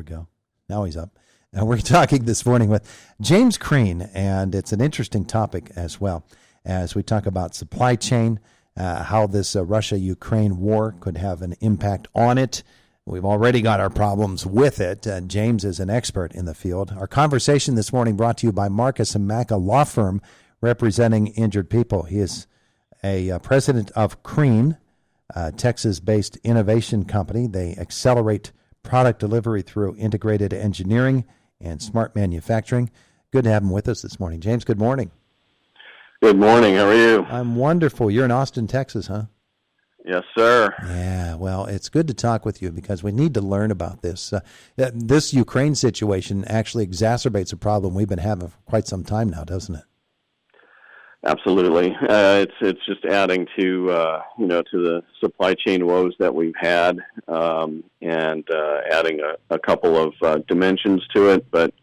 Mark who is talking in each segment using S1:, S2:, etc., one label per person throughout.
S1: go. Now he's up. And we're talking this morning with James Crean, and it's an interesting topic as well as we talk about supply chain, how this Russia-Ukraine war could have an impact on it. We've already got our problems with it. James is an expert in the field. Our conversation this morning brought to you by Marcus and Maca Law Firm, representing injured people. He is a president of Crean, a Texas-based innovation company. They accelerate product delivery through integrated engineering and smart manufacturing. Good to have him with us this morning. James, good morning.
S2: Good morning. How are you?
S1: I'm wonderful. You're in Austin, Texas, huh?
S2: Yes, sir.
S1: Yeah, well, it's good to talk with you because we need to learn about this. This Ukraine situation actually exacerbates a problem we've been having for quite some time now, doesn't it?
S2: Absolutely. It's just adding to the supply chain woes that we've had, and adding a couple of dimensions to it. But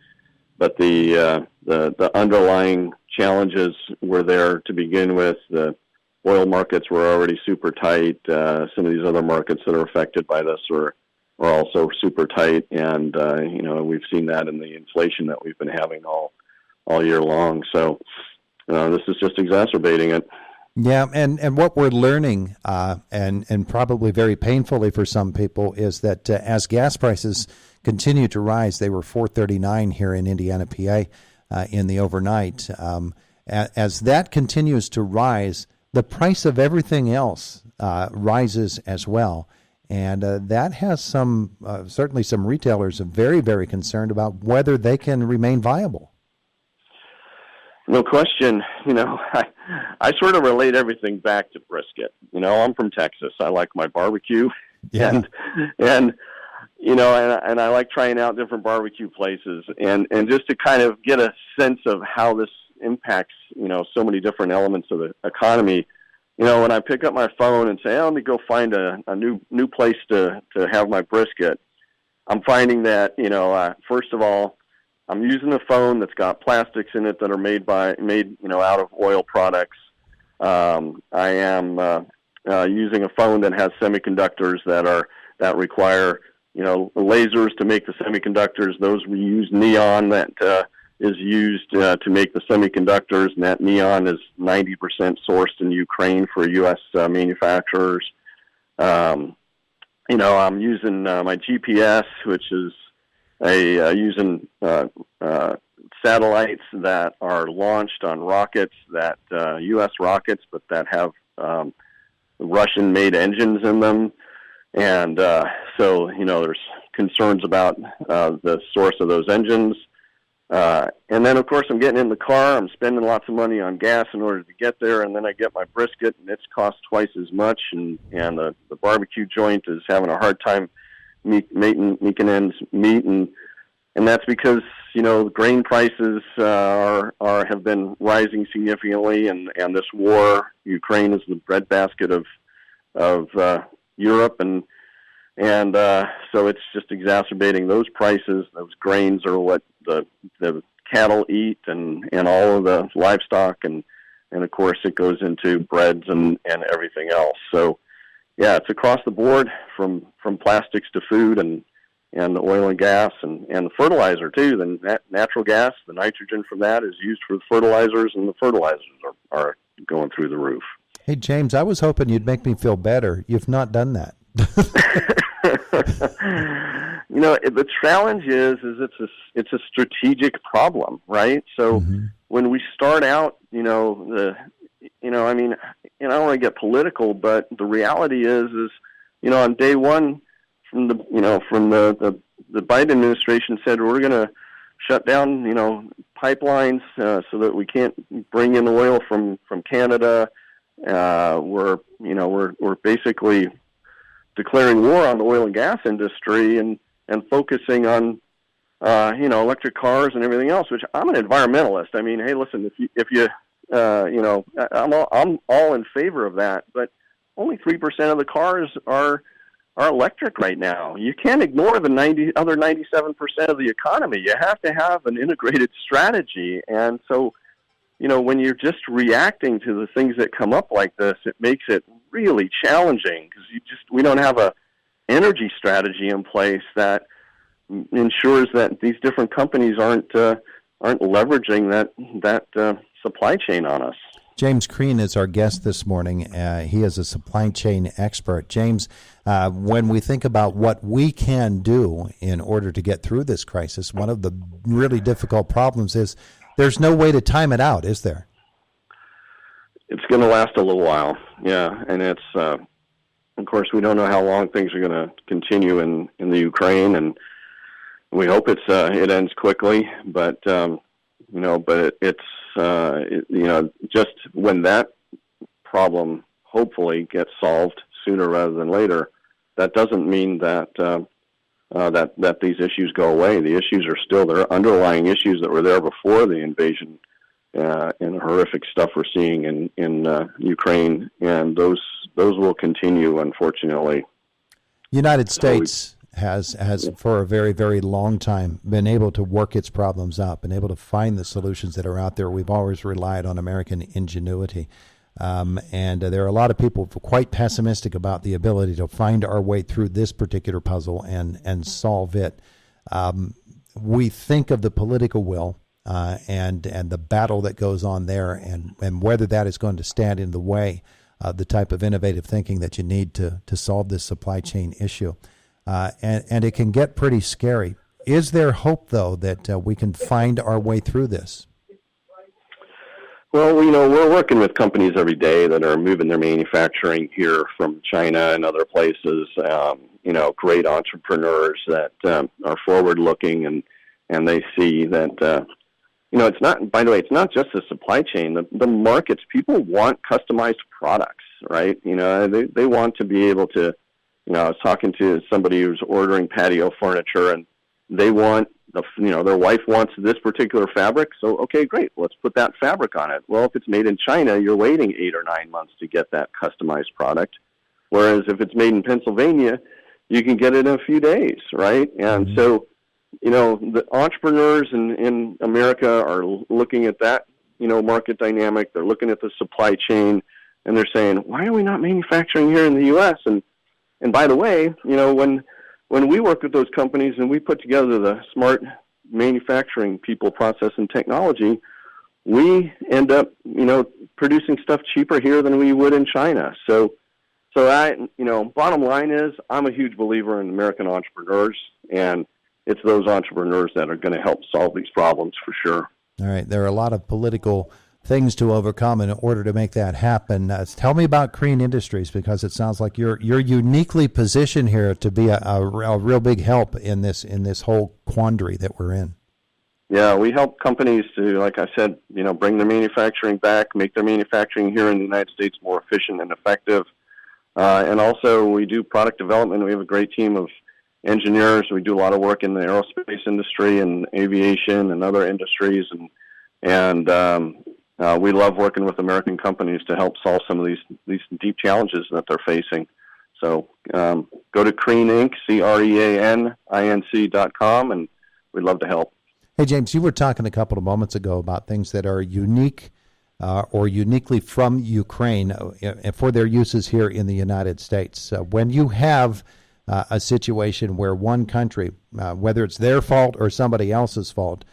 S2: the underlying challenges were there to begin with. The oil markets were already super tight. Some of these other markets that are affected by this are also super tight, and we've seen that in the inflation that we've been having all year long. So. This is just exacerbating it.
S1: Yeah, and what we're learning, and probably very painfully for some people, is that as gas prices continue to rise, they were $4.39 here in Indiana, PA, in the overnight. As that continues to rise, the price of everything else rises as well. And that has certainly some retailers are very, very concerned about whether they can remain viable.
S2: No question. I sort of relate everything back to brisket. I'm from Texas. I like my barbecue,
S1: yeah.
S2: and I like trying out different barbecue places, and just to kind of get a sense of how this impacts, so many different elements of the economy. When I pick up my phone and say, let me go find a new place to have my brisket, I'm finding that, first of all, I'm using a phone that's got plastics in it that are made out of oil products. I am using a phone that has semiconductors that require lasers to make the semiconductors. Those we use neon that is used to make the semiconductors, and that neon is 90% sourced in Ukraine for U.S. manufacturers. I'm using my GPS, which is using satellites that are launched on rockets, that U.S. rockets, but that have Russian-made engines in them. And so there's concerns about the source of those engines. And then, of course, I'm getting in the car. I'm spending lots of money on gas in order to get there, and then I get my brisket, and it's cost twice as much, and the barbecue joint is having a hard time making ends meet, and that's because grain prices have been rising significantly, and this war, Ukraine is the breadbasket of Europe, and so it's just exacerbating those prices. Those grains are what the cattle eat, and all of the livestock, and of course it goes into breads and everything else. So. Yeah, it's across the board from plastics to food and the oil and gas and the fertilizer too. The natural gas, the nitrogen from that is used for the fertilizers, and the fertilizers are going through the roof.
S1: Hey, James, I was hoping you'd make me feel better. You've not done that.
S2: The challenge is it's a strategic problem, right? So when we start out, I don't want to get political, but the reality is on day one, from the Biden administration said we're going to shut down, pipelines so that we can't bring in oil from Canada. We're basically declaring war on the oil and gas industry and focusing on electric cars and everything else. Which I'm an environmentalist. I mean, hey, listen, if you I'm all in favor of that, but only 3% of the cars are electric right now. You can't ignore the other 97% of the economy. You have to have an integrated strategy. And so, when you're just reacting to the things that come up like this, it makes it really challenging because we don't have a energy strategy in place that ensures that these different companies aren't leveraging that supply chain on us.
S1: James Crean is our guest this morning. He is a supply chain expert. James, when we think about what we can do in order to get through this crisis, one of the really difficult problems is there's no way to time it out, is there?
S2: It's going to last a little while, yeah. And it's, of course, we don't know how long things are going to continue in the Ukraine, and we hope it ends quickly. But just when that problem hopefully gets solved sooner rather than later, that doesn't mean that that these issues go away. The issues are still there, underlying issues that were there before the invasion, and the horrific stuff we're seeing in Ukraine, and those will continue, unfortunately.
S1: United States has for a very, very long time been able to work its problems out, been able to find the solutions that are out there. We've always relied on American ingenuity. And there are a lot of people quite pessimistic about the ability to find our way through this particular puzzle and solve it. We think of the political will and the battle that goes on there, and whether that is going to stand in the way of the type of innovative thinking that you need to solve this supply chain issue. And it can get pretty scary. Is there hope, though, that we can find our way through this?
S2: Well, we're working with companies every day that are moving their manufacturing here from China and other places. Great entrepreneurs that are forward-looking, and they see that, it's not, by the way, it's not just the supply chain. The markets, people want customized products, right? They want to be able to, I was talking to somebody who's ordering patio furniture, and they want their wife wants this particular fabric, so okay, great, let's put that fabric on it. Well, if it's made in China, you're waiting 8 or 9 months to get that customized product, whereas if it's made in Pennsylvania, you can get it in a few days, right? And so, the entrepreneurs in America are looking at that, market dynamic. They're looking at the supply chain, and they're saying, why are we not manufacturing here in the U.S.? And by the way, when we work with those companies and we put together the smart manufacturing people, process, and technology, we end up, producing stuff cheaper here than we would in China. So bottom line is, I'm a huge believer in American entrepreneurs, and it's those entrepreneurs that are going to help solve these problems for sure.
S1: All right. There are a lot of political things to overcome in order to make that happen. Tell me about Crean Industries, because it sounds like you're uniquely positioned here to be a real big help in this whole quandary that we're in.
S2: Yeah, we help companies to, like I said, bring their manufacturing back, make their manufacturing here in the United States more efficient and effective. And also we do product development. We have a great team of engineers. We do a lot of work in the aerospace industry and aviation and other industries, and we love working with American companies to help solve some of these deep challenges that they're facing. So go to Crean Inc., CREANINC.com, and we'd love to help.
S1: Hey, James, you were talking a couple of moments ago about things that are unique or uniquely from Ukraine for their uses here in the United States. When you have a situation where one country, whether it's their fault or somebody else's fault,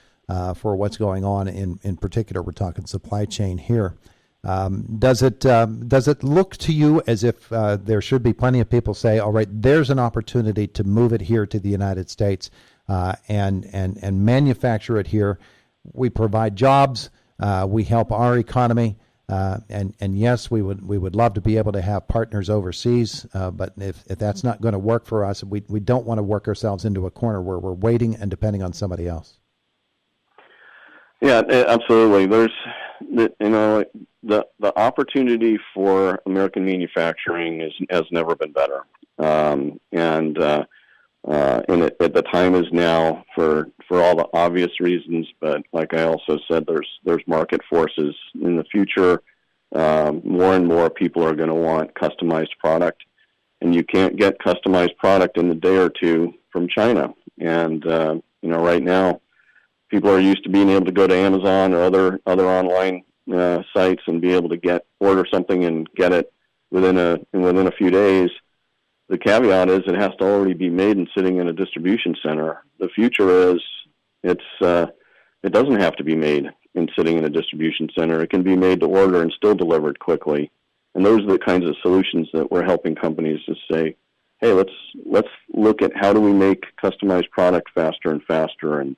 S1: for what's going on in particular, we're talking supply chain here. Does it look to you as if there should be plenty of people say, all right, there's an opportunity to move it here to the United States and manufacture it here? We provide jobs, we help our economy, and yes, we would love to be able to have partners overseas, but if that's not going to work for us, we don't want to work ourselves into a corner where we're waiting and depending on somebody else.
S2: Yeah, absolutely. There's, the opportunity for American manufacturing has never been better, and the time is now for all the obvious reasons. But like I also said, there's market forces in the future. More and more people are going to want customized product, and you can't get customized product in a day or two from China. And right now, people are used to being able to go to Amazon or other online sites and be able to order something and get it within a few days. the caveat is it has to already be made and sitting in a distribution center. The future is it doesn't have to be made and sitting in a distribution center. It can be made to order and still delivered quickly. And those are the kinds of solutions that we're helping companies to say, hey, let's look at how do we make customized product faster and faster and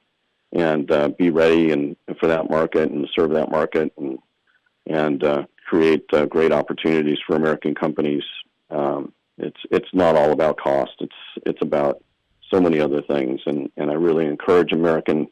S2: be ready and for that market and serve that market and create great opportunities for American companies. It's not all about cost. It's about so many other things, and I really encourage American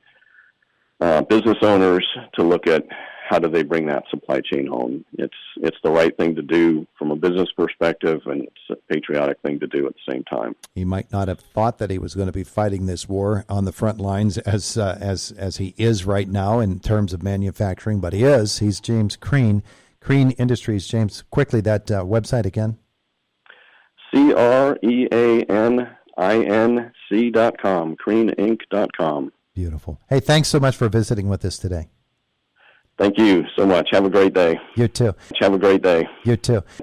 S2: business owners to look at how do they bring that supply chain home. It's the right thing to do from a business perspective, and it's a patriotic thing to do at the same time.
S1: He might not have thought that he was going to be fighting this war on the front lines as he is right now in terms of manufacturing, but he is. He's James Crean, Crean Industries. James, quickly, that website again. Creaninc.com, creaninc.com. Beautiful. Hey, thanks so much for visiting with us today.
S2: Thank you so much. Have a great day.
S1: You too.
S2: Have a great day.
S1: You too.